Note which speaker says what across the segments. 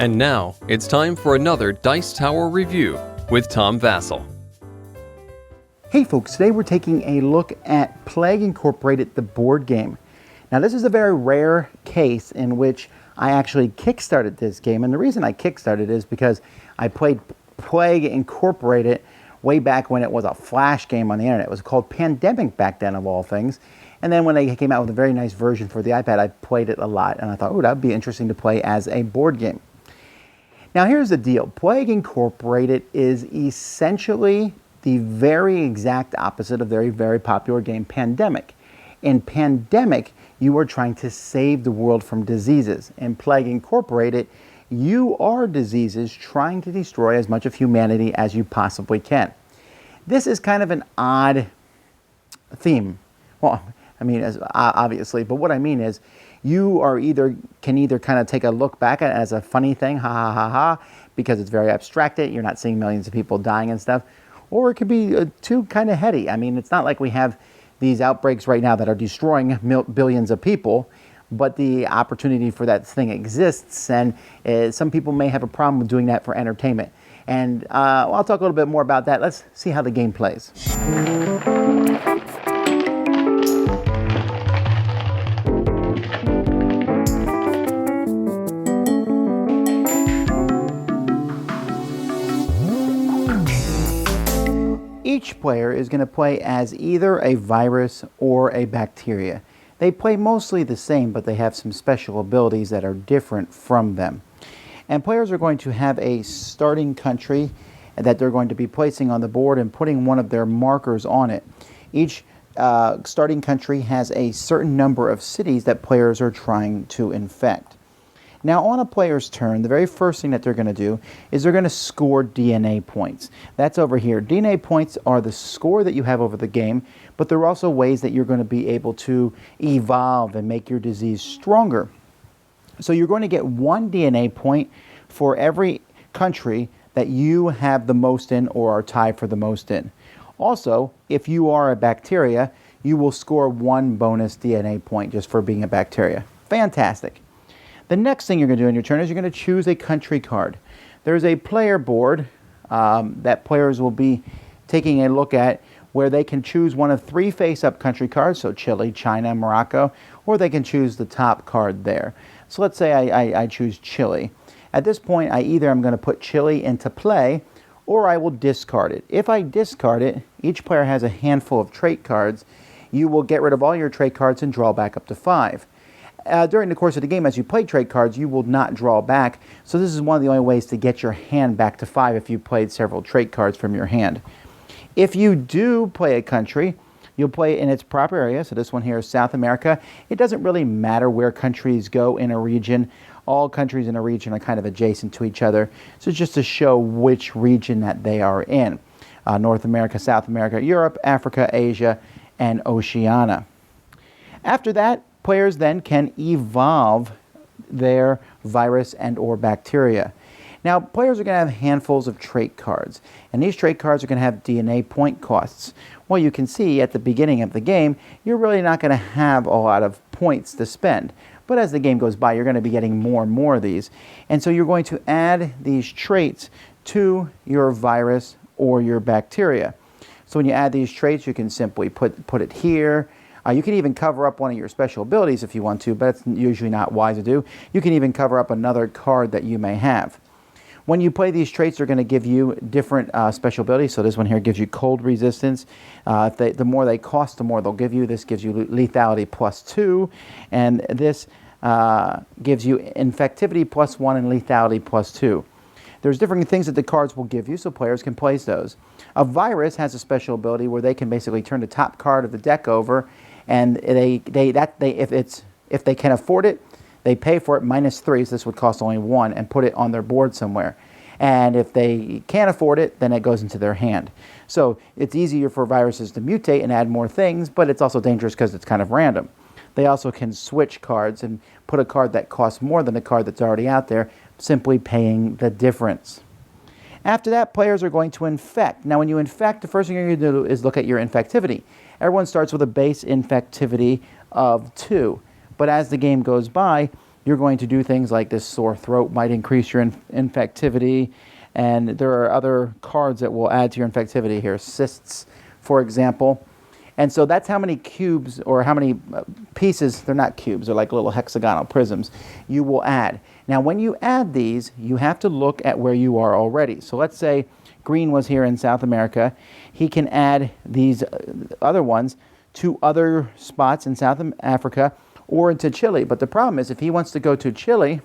Speaker 1: And now, it's time for another Dice Tower review with Tom Vasel.
Speaker 2: Hey folks, today we're taking a look at Plague Incorporated, the board game. Now this is a very rare case in which I actually kickstarted this game, and the reason I kickstarted is because I played Plague Incorporated way back when it was a flash game on the internet. It was called Pandemic back then, of all things. And then when they came out with a very nice version for the iPad, I played it a lot, and I thought, oh, that would be interesting to play as a board game. Now here's the deal. Plague Incorporated is essentially the very exact opposite of the very popular game Pandemic. In Pandemic, you are trying to save the world from diseases. In Plague Incorporated, you are diseases trying to destroy as much of humanity as you possibly can. This is kind of an odd theme. Well, I mean, obviously, but what I mean is you are can either kind of take a look back at it as a funny thing, ha ha ha ha, because it's very abstracted, you're not seeing millions of people dying and stuff, or it could be too kind of heady. I mean, it's not like we have these outbreaks right now that are destroying billions of people, but the opportunity for that thing exists, and some people may have a problem with doing that for entertainment. And I'll talk a little bit more about that. Let's see how the game plays. Each player is going to play as either a virus or a bacteria. They play mostly the same, but they have some special abilities that are different from them. And players are going to have a starting country that they're going to be placing on the board and putting one of their markers on it. Each starting country has a certain number of cities that players are trying to infect. Now, on a player's turn, the very first thing that they're going to do is they're going to score DNA points. That's over here. DNA points are the score that you have over the game, but there are also ways that you're going to be able to evolve and make your disease stronger. So you're going to get one DNA point for every country that you have the most in or are tied for the most in. Also, if you are a bacteria, you will score one bonus DNA point just for being a bacteria. Fantastic. The next thing you're going to do on your turn is you're going to choose a country card. There's a player board that players will be taking a look at where they can choose one of three face-up country cards, so Chile, China, Morocco, or they can choose the top card there. So let's say I choose Chile. At this point, I either am going to put Chile into play, or I will discard it. If I discard it, each player has a handful of trait cards. You will get rid of all your trait cards and draw back up to 5. During the course of the game, as you play trade cards, you will not draw back. So this is one of the only ways to get your hand back to 5 if you played several trade cards from your hand. If you do play a country, you'll play it in its proper area. So this one here is South America. It doesn't really matter where countries go in a region. All countries in a region are kind of adjacent to each other. So just to show which region that they are in. North America, South America, Europe, Africa, Asia, and Oceania. After that, players then can evolve their virus and or bacteria. Now, players are going to have handfuls of trait cards, and these trait cards are going to have DNA point costs. Well, you can see at the beginning of the game, you're really not going to have a lot of points to spend. But as the game goes by, you're going to be getting more and more of these. And so you're going to add these traits to your virus or your bacteria. So when you add these traits, you can simply put it here. You can even cover up one of your special abilities if you want to, but it's usually not wise to do. You can even cover up another card that you may have. When you play these traits, they're going to give you different special abilities. So this one here gives you cold resistance. The more they cost, the more they'll give you. This gives you lethality +2, and this gives you infectivity +1 and lethality +2. There's different things that the cards will give you, so players can place those. A virus has a special ability where they can basically turn the top card of the deck over, and if they can afford it, they pay for it -3, so this would cost only 1, and put it on their board somewhere. And if they can't afford it, then it goes into their hand. So it's easier for viruses to mutate and add more things, but it's also dangerous because it's kind of random. They also can switch cards and put a card that costs more than the card that's already out there, simply paying the difference. After that, players are going to infect. Now, when you infect, the first thing you're going to do is look at your infectivity. Everyone starts with a base infectivity of 2. But as the game goes by, you're going to do things like this sore throat might increase your infectivity, and there are other cards that will add to your infectivity here. Cysts, for example. And so that's how many cubes or how many pieces, they're not cubes, they're like little hexagonal prisms, you will add. Now when you add these, you have to look at where you are already. So let's say Green was here in South America. He can add these other ones to other spots in South Africa or into Chile. But the problem is if he wants to go to Chile,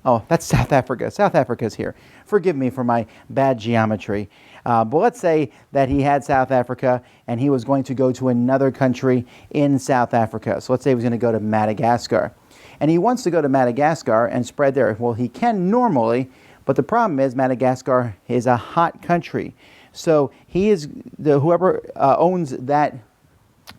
Speaker 2: oh, that's South Africa. South Africa's here. Forgive me for my bad geometry. But let's say that he had South Africa and he was going to go to another country in South Africa. So let's say he was going to go to Madagascar. And he wants to go to Madagascar and spread there. Well, he can normally, but the problem is Madagascar is a hot country. So whoever owns that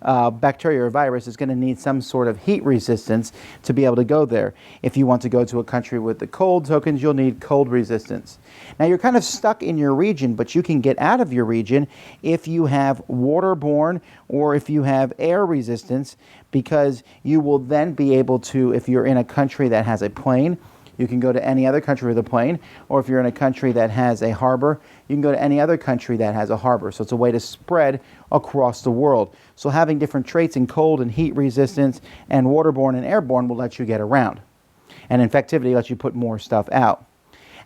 Speaker 2: bacteria or virus is going to need some sort of heat resistance to be able to go there. If you want to go to a country with the cold tokens, you'll need cold resistance. Now you're kind of stuck in your region, but you can get out of your region if you have waterborne or if you have air resistance, because you will then be able to, if you're in a country that has a plane, you can go to any other country with a plane, or if you're in a country that has a harbor, you can go to any other country that has a harbor. So it's a way to spread across the world. So having different traits in cold and heat resistance and waterborne and airborne will let you get around. And infectivity lets you put more stuff out.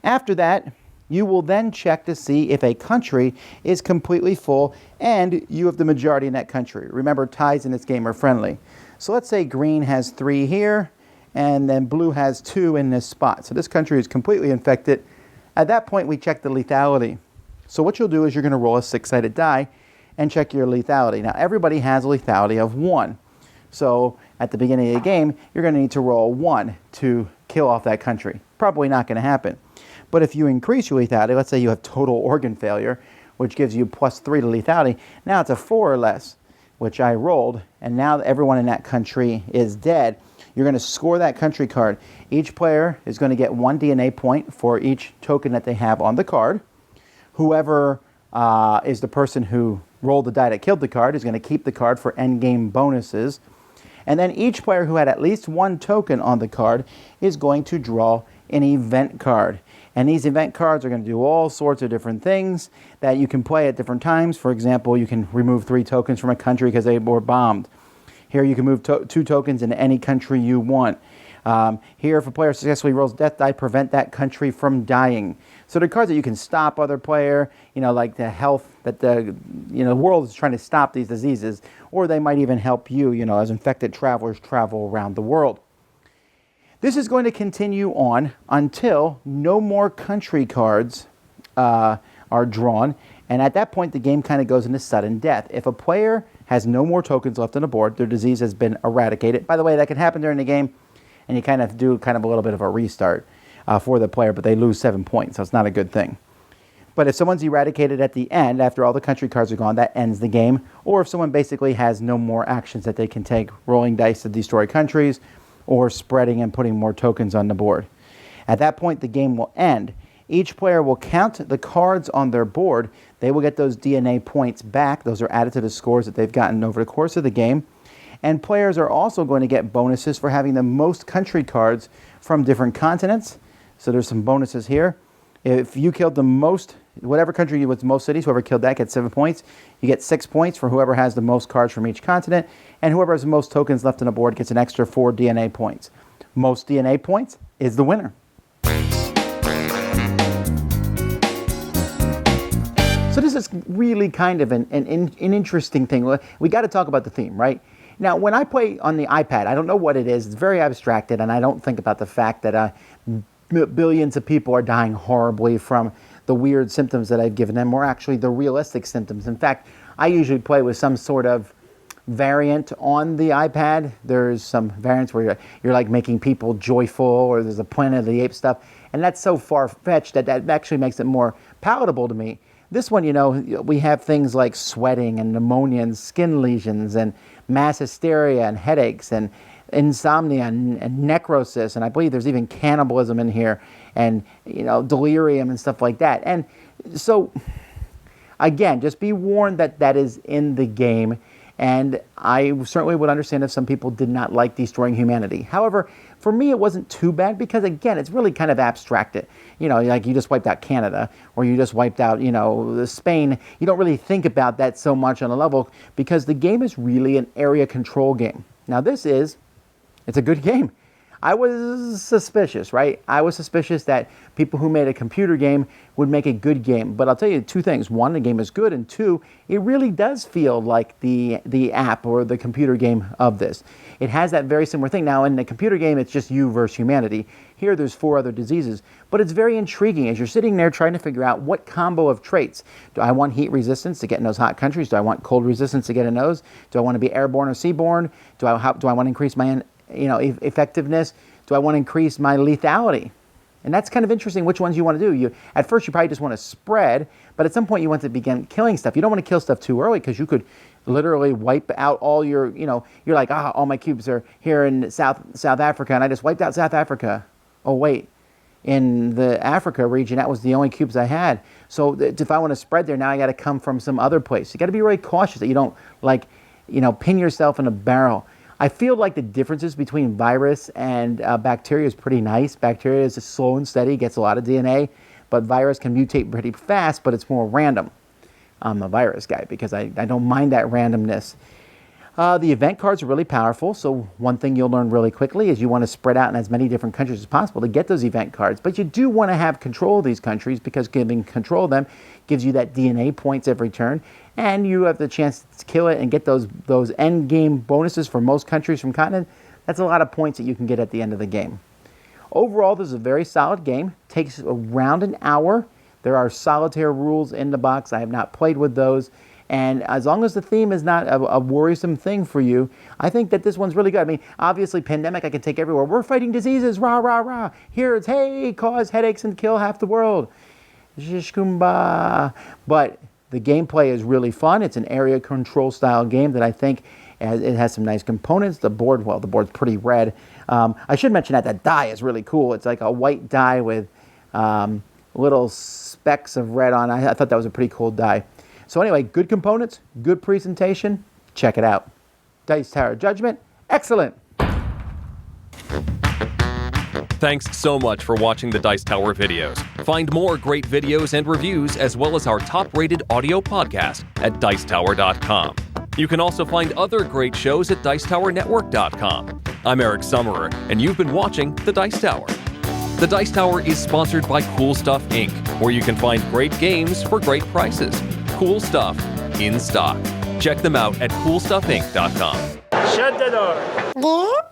Speaker 2: After that, you will then check to see if a country is completely full and you have the majority in that country. Remember, ties in this game are friendly. So let's say green has 3 here, and then blue has 2 in this spot. So this country is completely infected. At that point, we check the lethality. So what you'll do is you're going to roll a 6-sided die and check your lethality. Now, everybody has a lethality of 1. So at the beginning of the game, you're going to need to roll 1 to kill off that country. Probably not going to happen. But if you increase your lethality, let's say you have total organ failure, which gives you +3 to lethality, now it's a 4 or less, which I rolled, and now everyone in that country is dead. You're going to score that country card. Each player is going to get 1 DNA point for each token that they have on the card. Whoever is the person who rolled the die that killed the card is going to keep the card for endgame bonuses. And then each player who had at least 1 token on the card is going to draw an event card. And these event cards are going to do all sorts of different things that you can play at different times. For example, you can remove 3 tokens from a country because they were bombed. Here you can move 2 tokens into any country you want. Here, if a player successfully rolls death die, prevent that country from dying. So they're cards that you can stop other player, like the health that the world is trying to stop these diseases, or they might even help you, as infected travelers travel around the world. This is going to continue on until no more country cards are drawn, and at that point the game kind of goes into sudden death. If a player has no more tokens left on the board, their disease has been eradicated. By the way, that can happen during the game, and you kind of do a little bit of a restart for the player, but they lose 7 points, so it's not a good thing. But if someone's eradicated at the end, after all the country cards are gone, that ends the game. Or if someone basically has no more actions that they can take, rolling dice to destroy countries, or spreading and putting more tokens on the board. At that point, the game will end. Each player will count the cards on their board. They will get those DNA points back. Those are added to the scores that they've gotten over the course of the game. And players are also going to get bonuses for having the most country cards from different continents. So there's some bonuses here. If you killed the most, whatever country with the most cities, whoever killed that gets 7 points. You get 6 points for whoever has the most cards from each continent. And whoever has the most tokens left on the board gets an extra 4 DNA points. Most DNA points is the winner. So this is really kind of an interesting thing. We got to talk about the theme, right? Now, when I play on the iPad, I don't know what it is. It's very abstracted, and I don't think about the fact that billions of people are dying horribly from the weird symptoms that I've given them, or actually the realistic symptoms. In fact, I usually play with some sort of variant on the iPad. There's some variants where you're like making people joyful, or there's a Planet of the Apes stuff, and that's so far-fetched that actually makes it more palatable to me. This one, we have things like sweating and pneumonia and skin lesions and mass hysteria and headaches and insomnia and necrosis, and I believe there's even cannibalism in here, and delirium and stuff like that. And so, again, just be warned that that is in the game, and I certainly would understand if some people did not like destroying humanity. However, For me, it wasn't too bad because, again, it's really kind of abstracted. You know, like you just wiped out Canada or you just wiped out, Spain. You don't really think about that so much on a level because the game is really an area control game. Now, it's a good game. I was suspicious, right? I was suspicious that people who made a computer game would make a good game. But I'll tell you two things. One, the game is good. And two, it really does feel like the app or the computer game of this. It has that very similar thing. Now, in the computer game, it's just you versus humanity. Here, there's 4 other diseases. But it's very intriguing as you're sitting there trying to figure out what combo of traits. Do I want heat resistance to get in those hot countries? Do I want cold resistance to get in those? Do I want to be airborne or seaborne? Do I want to increase my effectiveness? Do I want to increase my lethality? And that's kind of interesting which ones you want to do. At first, you probably just want to spread, but at some point, you want to begin killing stuff. You don't want to kill stuff too early because you could literally wipe out all your, you're like, all my cubes are here in South Africa, and I just wiped out South Africa. Oh, wait. In the Africa region, that was the only cubes I had. So if I want to spread there, now I got to come from some other place. You got to be really cautious that you don't, pin yourself in a barrel. I feel like the differences between virus and bacteria is pretty nice. Bacteria is slow and steady, gets a lot of DNA, but virus can mutate pretty fast, but it's more random. I'm a virus guy because I don't mind that randomness. The event cards are really powerful, so one thing you'll learn really quickly is you want to spread out in as many different countries as possible to get those event cards, but you do want to have control of these countries because giving control of them gives you that DNA points every turn, and you have the chance to kill it and get those end game bonuses for most countries from continent. That's a lot of points that you can get at the end of the game. Overall, this is a very solid game. Takes around an hour. There are solitaire rules in the box. I have not played with those. And as long as the theme is not a worrisome thing for you, I think that this one's really good. I mean, obviously, pandemic I can take everywhere. We're fighting diseases, rah, rah, rah. Here it's, hey, cause headaches and kill half the world. Shishkumba. But the gameplay is really fun. It's an area control style game that I think it has some nice components. The board's pretty red. I should mention that the die is really cool. It's like a white die with little specks of red on it. I thought that was a pretty cool die. So anyway, good components, good presentation. Check it out. Dice Tower Judgment, excellent.
Speaker 1: Thanks so much for watching the Dice Tower videos. Find more great videos and reviews as well as our top-rated audio podcast at Dicetower.com. You can also find other great shows at Dicetowernetwork.com. I'm Eric Summerer, and you've been watching The Dice Tower. The Dice Tower is sponsored by Cool Stuff Inc., where you can find great games for great prices. Cool stuff in stock. Check them out at CoolStuffInc.com.
Speaker 3: Shut the door.